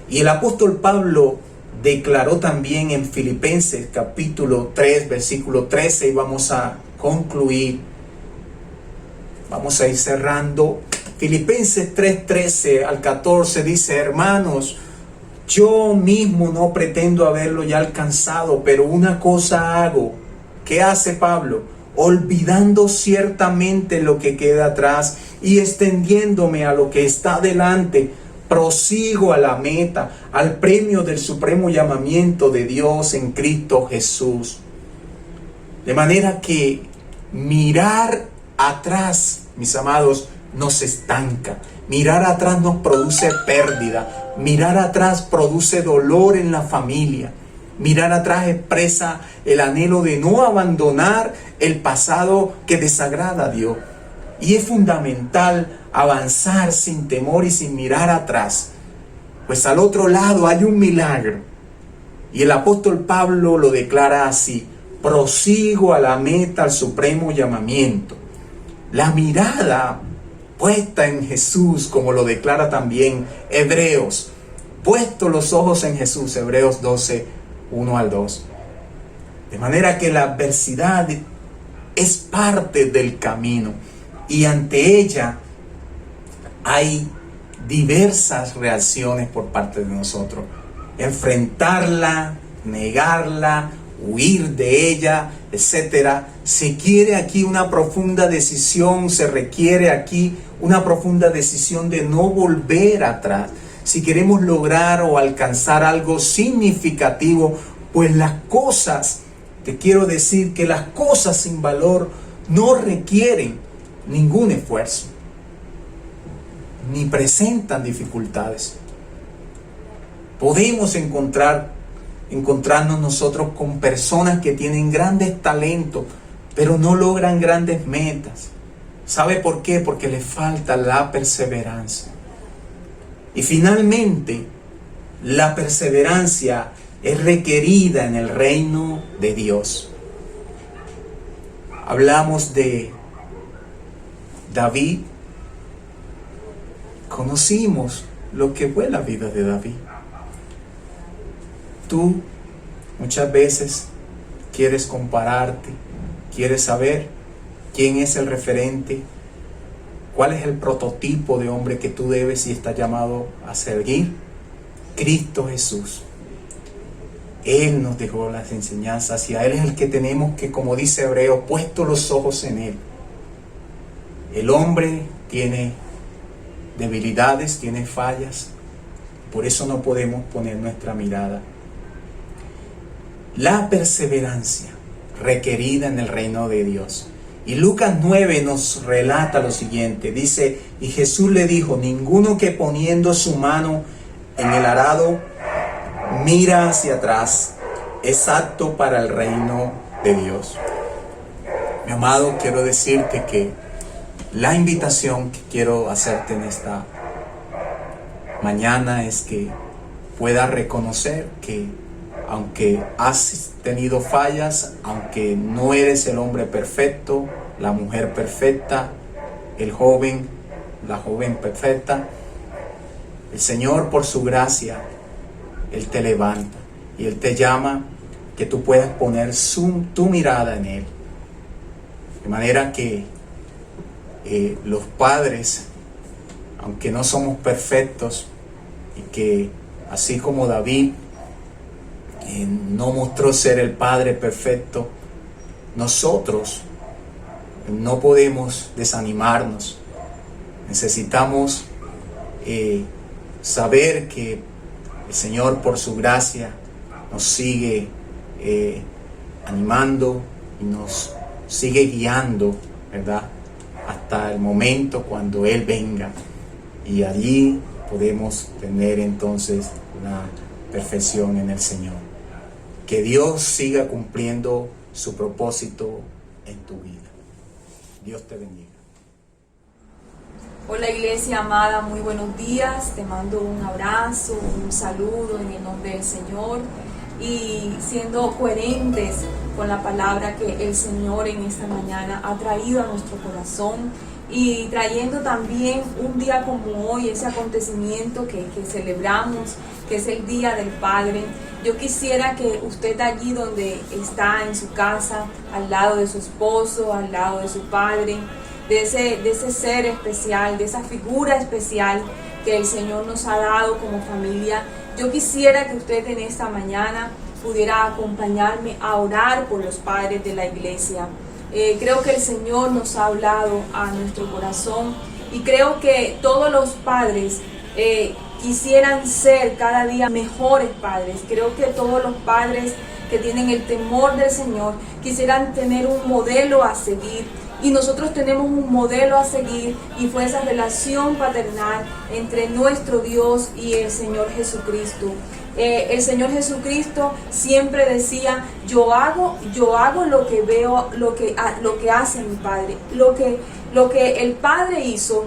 Y el apóstol Pablo declaró también en Filipenses capítulo 3, versículo 13, y vamos a concluir. Vamos a ir cerrando. Filipenses 3, 13 al 14 dice: hermanos, yo mismo no pretendo haberlo ya alcanzado, pero una cosa hago. ¿Qué hace Pablo? Olvidando ciertamente lo que queda atrás y extendiéndome a lo que está delante, prosigo a la meta, al premio del supremo llamamiento de Dios en Cristo Jesús. De manera que mirar atrás, mis amados, nos estanca. Mirar atrás nos produce pérdida. Mirar atrás produce dolor en la familia. Mirar atrás expresa el anhelo de no abandonar el pasado que desagrada a Dios. Y es fundamental avanzar sin temor y sin mirar atrás, pues al otro lado hay un milagro. Y el apóstol Pablo lo declara así: prosigo a la meta, al supremo llamamiento. La mirada puesta en Jesús, como lo declara también Hebreos. Puesto los ojos en Jesús, Hebreos 12, 1 al 2. De manera que la adversidad es parte del camino y ante ella hay diversas reacciones por parte de nosotros. Enfrentarla, negarla, huir de ella, etcétera. Se quiere aquí una profunda decisión, se requiere aquí una profunda decisión de no volver atrás. Si queremos lograr o alcanzar algo significativo, pues las cosas, te quiero decir que las cosas sin valor no requieren ningún esfuerzo, ni presentan dificultades. Podemos encontrarnos nosotros con personas que tienen grandes talentos, pero no logran grandes metas. ¿Sabe por qué? Porque les falta la perseverancia. Y finalmente, la perseverancia es requerida en el reino de Dios. Hablamos de David. Conocimos lo que fue la vida de David. Tú muchas veces quieres compararte, quieres saber quién es el referente, cuál es el prototipo de hombre que tú debes y estás llamado a seguir. Cristo Jesús. Él nos dejó las enseñanzas y a Él es el que tenemos que, como dice Hebreo, puesto los ojos en Él. El hombre tiene debilidades, tiene fallas, por eso no podemos poner nuestra mirada. La perseverancia requerida en el reino de Dios. Y Lucas 9 nos relata lo siguiente, dice: y Jesús le dijo: ninguno que poniendo su mano en el arado mira hacia atrás es apto para el reino de Dios. Mi amado, quiero decirte que la invitación que quiero hacerte en esta mañana es que puedas reconocer que aunque has tenido fallas, aunque no eres el hombre perfecto, la mujer perfecta, el joven, la joven perfecta, el Señor por su gracia, Él te levanta y Él te llama que tú puedas poner tu mirada en Él. De manera que los padres, aunque no somos perfectos, y que así como David no mostró ser el padre perfecto, nosotros no podemos desanimarnos. Necesitamos saber que el Señor por su gracia nos sigue animando y nos sigue guiando, ¿verdad? Hasta el momento cuando Él venga, y allí podemos tener entonces la perfección en el Señor. Que Dios siga cumpliendo su propósito en tu vida. Dios te bendiga. Hola iglesia amada, muy buenos días. Te mando un abrazo, un saludo en el nombre del Señor, y siendo coherentes con la palabra que el Señor en esta mañana ha traído a nuestro corazón, y trayendo también un día como hoy, ese acontecimiento que celebramos que es el Día del Padre. Yo quisiera que usted allí donde está en su casa, al lado de su esposo, al lado de su padre, de ese ser especial, de esa figura especial que el Señor nos ha dado como familia, yo quisiera que usted en esta mañana pudiera acompañarme a orar por los padres de la iglesia. Creo que el Señor nos ha hablado a nuestro corazón y creo que todos los padres quisieran ser cada día mejores padres. Creo que todos los padres que tienen el temor del Señor quisieran tener un modelo a seguir. Y nosotros tenemos un modelo a seguir y fue esa relación paternal entre nuestro Dios y el Señor Jesucristo. El Señor Jesucristo siempre decía, yo hago lo que veo, lo que hace mi Padre. Lo que el Padre hizo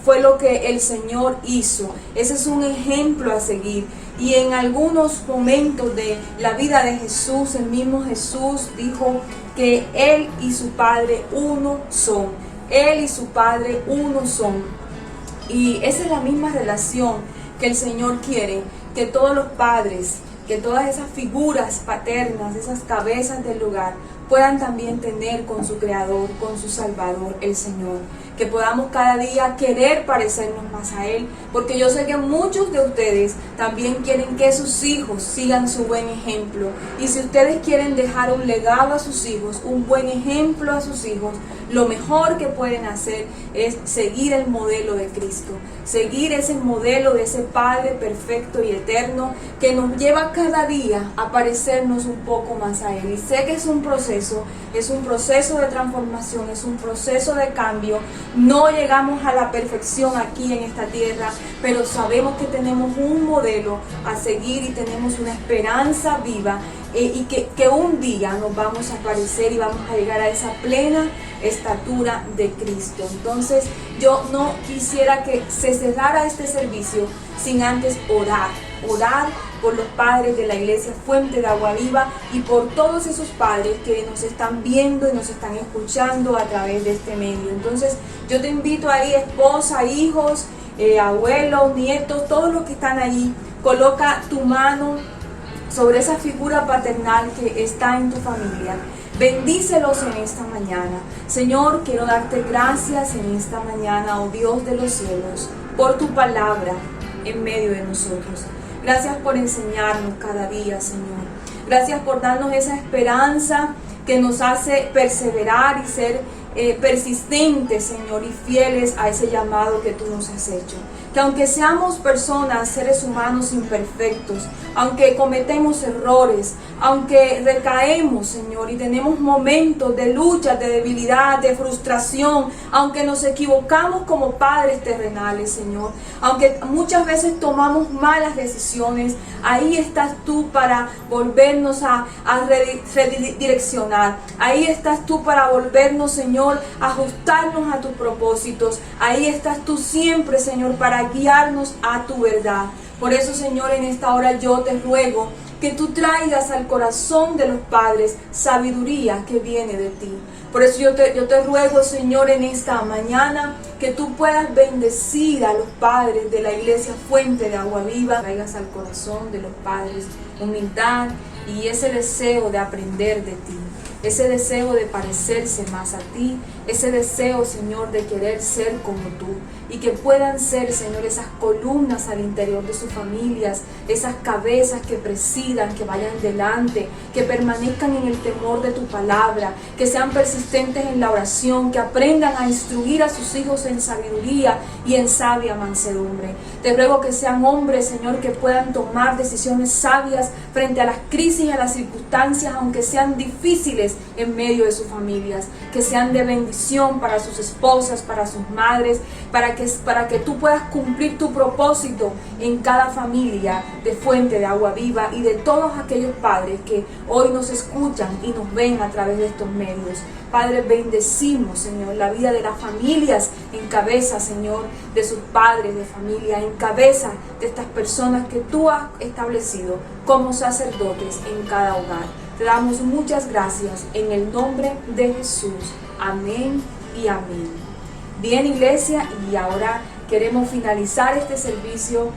fue lo que el Señor hizo. Ese es un ejemplo a seguir. Y en algunos momentos de la vida de Jesús, el mismo Jesús dijo que Él y su Padre uno son. Él y su Padre uno son. Y esa es la misma relación que el Señor quiere, que todos los padres, que todas esas figuras paternas, esas cabezas del hogar, puedan también tener con su Creador, con su Salvador, el Señor. Que podamos cada día querer parecernos más a Él, porque yo sé que muchos de ustedes también quieren que sus hijos sigan su buen ejemplo. Y si ustedes quieren dejar un legado a sus hijos, un buen ejemplo a sus hijos, lo mejor que pueden hacer es seguir el modelo de Cristo, seguir ese modelo de ese Padre perfecto y eterno que nos lleva cada día a parecernos un poco más a Él. Y sé que es un proceso de transformación, es un proceso de cambio. No llegamos a la perfección aquí en esta tierra, pero sabemos que tenemos un modelo a seguir y tenemos una esperanza viva y que un día nos vamos a parecer y vamos a llegar a esa plena estatura de Cristo. Entonces yo no quisiera que se cerrara este servicio sin antes orar por los padres de la iglesia Fuente de Agua Viva y por todos esos padres que nos están viendo y nos están escuchando a través de este medio. Entonces yo te invito ahí, esposa, hijos, abuelos, nietos, todos los que están allí, coloca tu mano sobre esa figura paternal que está en tu familia. Bendícelos en esta mañana. Señor, quiero darte gracias en esta mañana, oh Dios de los cielos, por tu palabra en medio de nosotros. Gracias por enseñarnos cada día, Señor. Gracias por darnos esa esperanza que nos hace perseverar y ser persistentes, Señor, y fieles a ese llamado que tú nos has hecho. Que aunque seamos personas, seres humanos imperfectos, aunque cometemos errores, aunque recaemos, Señor, y tenemos momentos de lucha, de debilidad, de frustración, aunque nos equivocamos como padres terrenales, Señor, aunque muchas veces tomamos malas decisiones, ahí estás tú para volvernos a redireccionar. Ahí estás tú para volvernos, Señor, a ajustarnos a tus propósitos. Ahí estás tú siempre, Señor, para guiarnos a tu verdad. Por eso, Señor, en esta hora yo te ruego que tú traigas al corazón de los padres sabiduría que viene de ti. Por eso yo te ruego, Señor, en esta mañana que tú puedas bendecir a los padres de la iglesia Fuente de Agua Viva. Traigas al corazón de los padres humildad y ese deseo de aprender de ti, ese deseo de parecerse más a ti, ese deseo, Señor, de querer ser como tú, y que puedan ser, Señor, esas columnas al interior de sus familias, esas cabezas que presidan, que vayan delante, que permanezcan en el temor de tu palabra, que sean persistentes en la oración, que aprendan a instruir a sus hijos en sabiduría y en sabia mansedumbre. Te ruego que sean hombres, Señor, que puedan tomar decisiones sabias frente a las crisis y a las circunstancias, aunque sean difíciles en medio de sus familias, que sean de bendición para sus esposas, para sus madres, para que tú puedas cumplir tu propósito en cada familia de Fuente de Agua Viva y de todos aquellos padres que hoy nos escuchan y nos ven a través de estos medios. Padre, bendecimos, Señor, la vida de las familias en cabeza, Señor, de sus padres de familia, en cabeza de estas personas que tú has establecido como sacerdotes en cada hogar. Te damos muchas gracias en el nombre de Jesús. Amén y amén. Bien, iglesia, y ahora queremos finalizar este servicio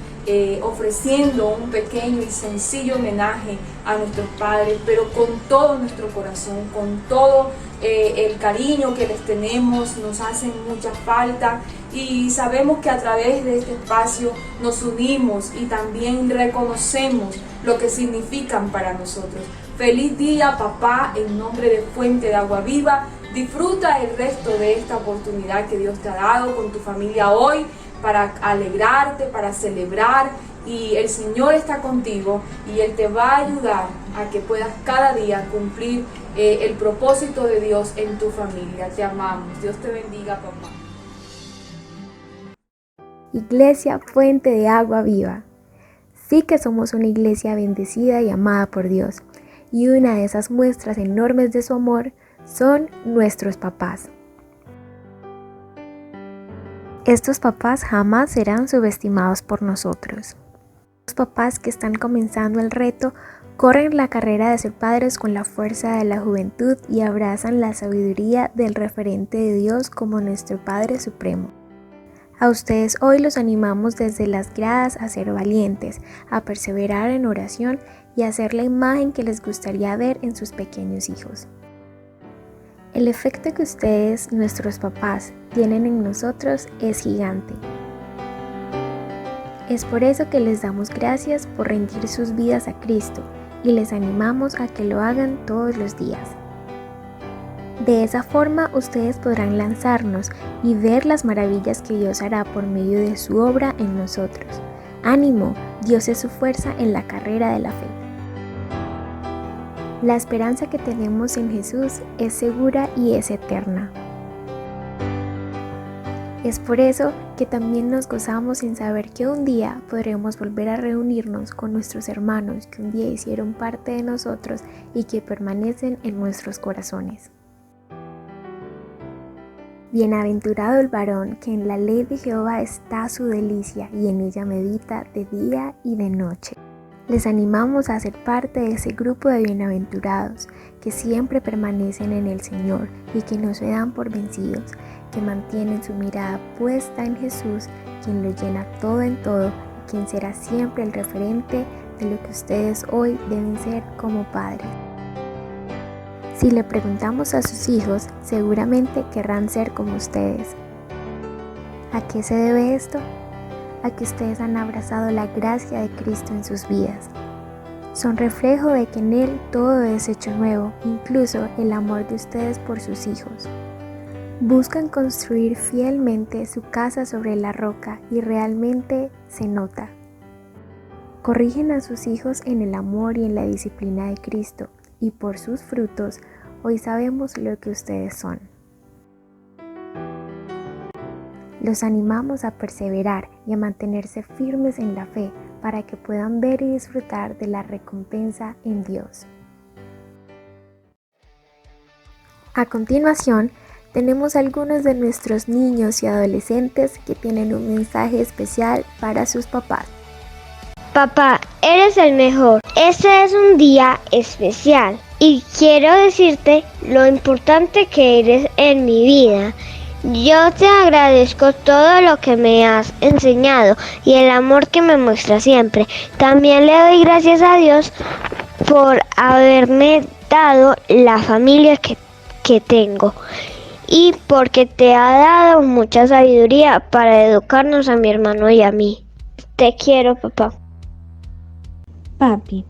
ofreciendo un pequeño y sencillo homenaje a nuestros padres, pero con todo nuestro corazón, con todo el cariño que les tenemos. Nos hacen mucha falta y sabemos que a través de este espacio nos unimos y también reconocemos lo que significan para nosotros. Feliz día, papá, en nombre de Fuente de Agua Viva. Disfruta el resto de esta oportunidad que Dios te ha dado con tu familia hoy, para alegrarte, para celebrar, y el Señor está contigo y Él te va a ayudar a que puedas cada día cumplir el propósito de Dios en tu familia. Te amamos. Dios te bendiga, papá. Iglesia Fuente de Agua Viva. Sí que somos una iglesia bendecida y amada por Dios, y una de esas muestras enormes de su amor son nuestros papás. Estos papás jamás serán subestimados por nosotros. Los papás que están comenzando el reto corren la carrera de ser padres con la fuerza de la juventud y abrazan la sabiduría del referente de Dios como nuestro Padre Supremo. A ustedes hoy los animamos desde las gradas a ser valientes, a perseverar en oración y a hacer la imagen que les gustaría ver en sus pequeños hijos. El efecto que ustedes, nuestros papás, tienen en nosotros es gigante. Es por eso que les damos gracias por rendir sus vidas a Cristo y les animamos a que lo hagan todos los días. De esa forma ustedes podrán lanzarnos y ver las maravillas que Dios hará por medio de su obra en nosotros. ¡Ánimo! Dios es su fuerza en la carrera de la fe. La esperanza que tenemos en Jesús es segura y es eterna. Es por eso que también nos gozamos en saber que un día podremos volver a reunirnos con nuestros hermanos que un día hicieron parte de nosotros y que permanecen en nuestros corazones. Bienaventurado el varón que en la ley de Jehová está su delicia y en ella medita de día y de noche. Les animamos a ser parte de ese grupo de bienaventurados que siempre permanecen en el Señor y que no se dan por vencidos, que mantienen su mirada puesta en Jesús, quien lo llena todo en todo y quien será siempre el referente de lo que ustedes hoy deben ser como padres. Si le preguntamos a sus hijos, seguramente querrán ser como ustedes. ¿A qué se debe esto? A que ustedes han abrazado la gracia de Cristo en sus vidas. Son reflejo de que en Él todo es hecho nuevo, incluso el amor de ustedes por sus hijos. Buscan construir fielmente su casa sobre la roca y realmente se nota. Corrigen a sus hijos en el amor y en la disciplina de Cristo, y por sus frutos hoy sabemos lo que ustedes son. Los animamos a perseverar y a mantenerse firmes en la fe para que puedan ver y disfrutar de la recompensa en Dios. A continuación, tenemos algunos de nuestros niños y adolescentes que tienen un mensaje especial para sus papás. Papá, eres el mejor. Este es un día especial y quiero decirte lo importante que eres en mi vida. Yo te agradezco todo lo que me has enseñado y el amor que me muestras siempre. También le doy gracias a Dios por haberme dado la familia que tengo y porque te ha dado mucha sabiduría para educarnos a mi hermano y a mí. Te quiero, papá. Papi,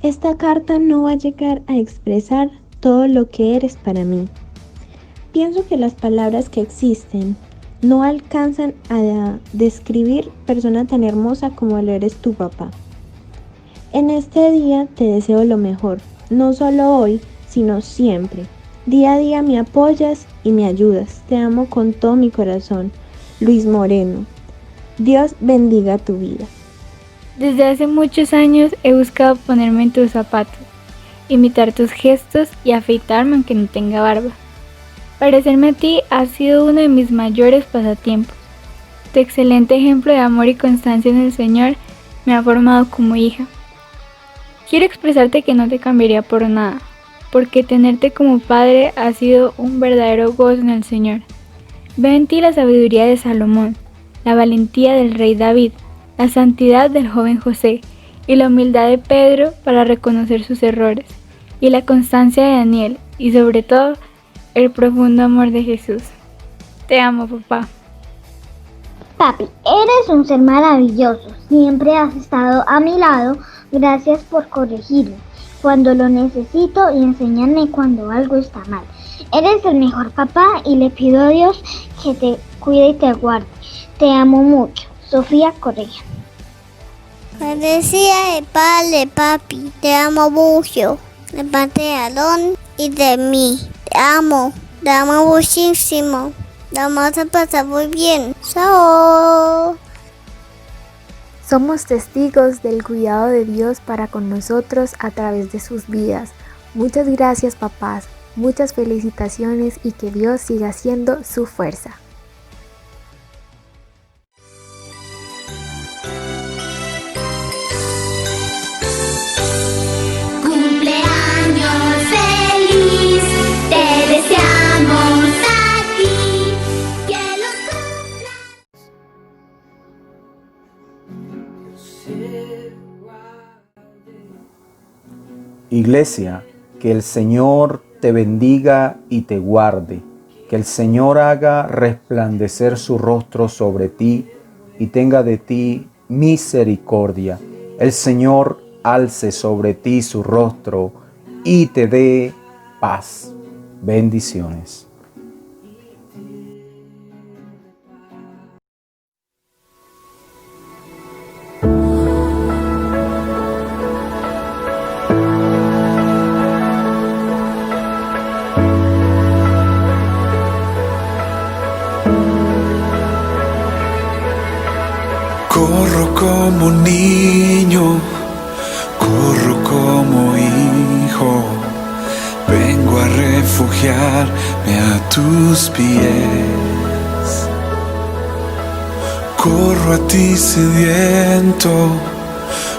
esta carta no va a llegar a expresar todo lo que eres para mí. Pienso que las palabras que existen no alcanzan a describir persona tan hermosa como lo eres tu papá. En este día te deseo lo mejor, no solo hoy, sino siempre. Día a día me apoyas y me ayudas. Te amo con todo mi corazón. Luis Moreno. Dios bendiga tu vida. Desde hace muchos años he buscado ponerme en tus zapatos, imitar tus gestos y afeitarme aunque no tenga barba. Parecerme a ti ha sido uno de mis mayores pasatiempos. Tu excelente ejemplo de amor y constancia en el Señor me ha formado como hija. Quiero expresarte que no te cambiaría por nada, porque tenerte como padre ha sido un verdadero gozo en el Señor. Veo en ti la sabiduría de Salomón, la valentía del rey David, la santidad del joven José y la humildad de Pedro para reconocer sus errores, y la constancia de Daniel, y sobre todo, el profundo amor de Jesús. Te amo, papá. Papi, eres un ser maravilloso. Siempre has estado a mi lado. Gracias por corregirme cuando lo necesito y enseñarme cuando algo está mal. Eres el mejor papá y le pido a Dios que te cuide y te guarde. Te amo mucho. Sofía Correa. Parecía de padre, papi. Te amo mucho. De parte de Aarón y de mí. Te amo muchísimo. La vamos a pasar muy bien. Chao. Somos testigos del cuidado de Dios para con nosotros a través de sus vidas. Muchas gracias, papás. Muchas felicitaciones y que Dios siga siendo su fuerza. Iglesia, que el Señor te bendiga y te guarde, que el Señor haga resplandecer su rostro sobre ti y tenga de ti misericordia. El Señor alce sobre ti su rostro y te dé paz. Bendiciones. Corro como niño, corro como hijo, vengo a refugiarme a tus pies. Corro a ti sediento,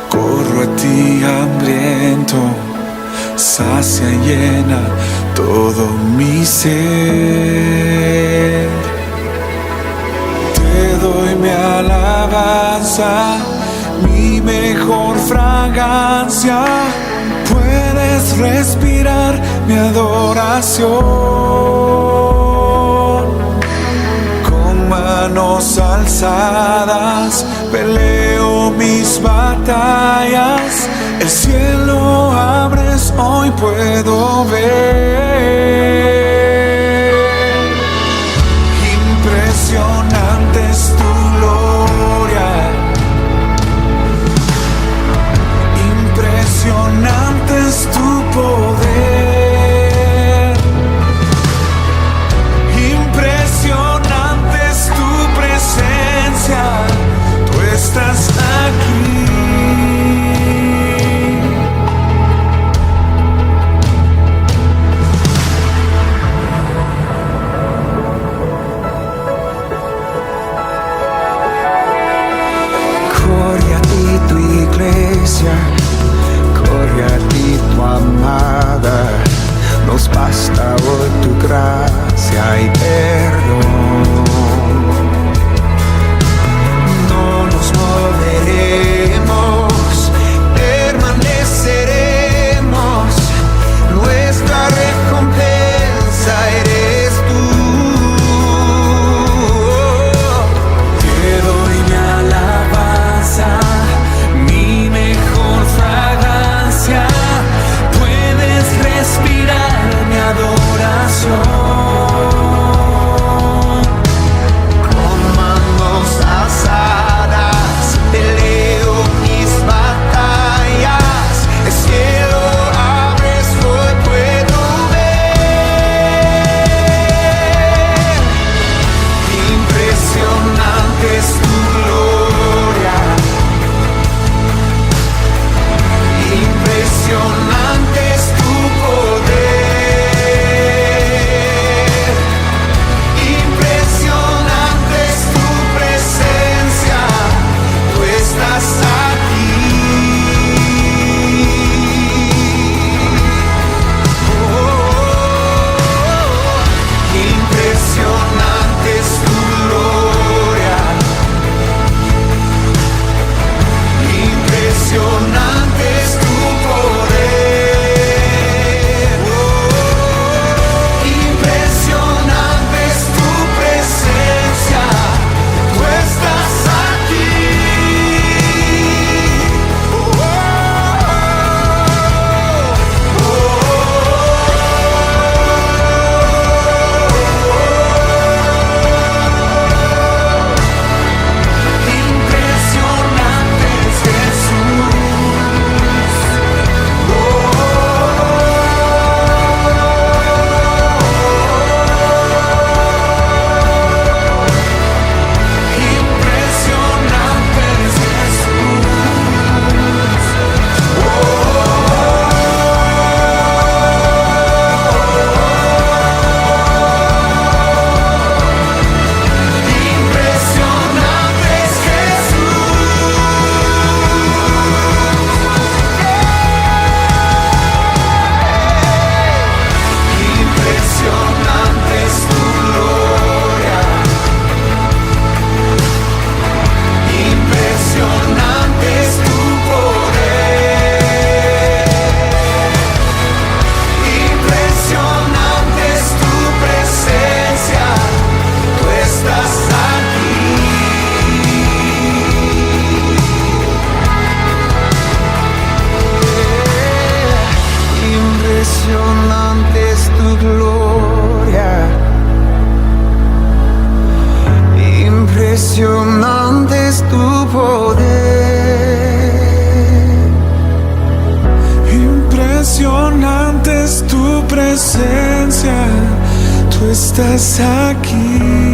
corro a ti hambriento, sacia y llena todo mi ser. Te doy mi alabanza, mi mejor fragancia. Puedes respirar mi adoración. Con manos alzadas peleo mis batallas. El cielo abres, hoy puedo ver. Impresionante es tu gloria, impresionante es tu poder, impresionante es tu presencia, tú estás aquí. Corre a ti tu amada, nos basta hoy tu gracia y perdón. No nos moveremos, permaneceremos, nuestra recompensa eres tú. Te doy mi alabanza, mi mejor fragancia, puedes respirar mi adoración. tu poder. Impresionante es tu presencia, tú estás aquí.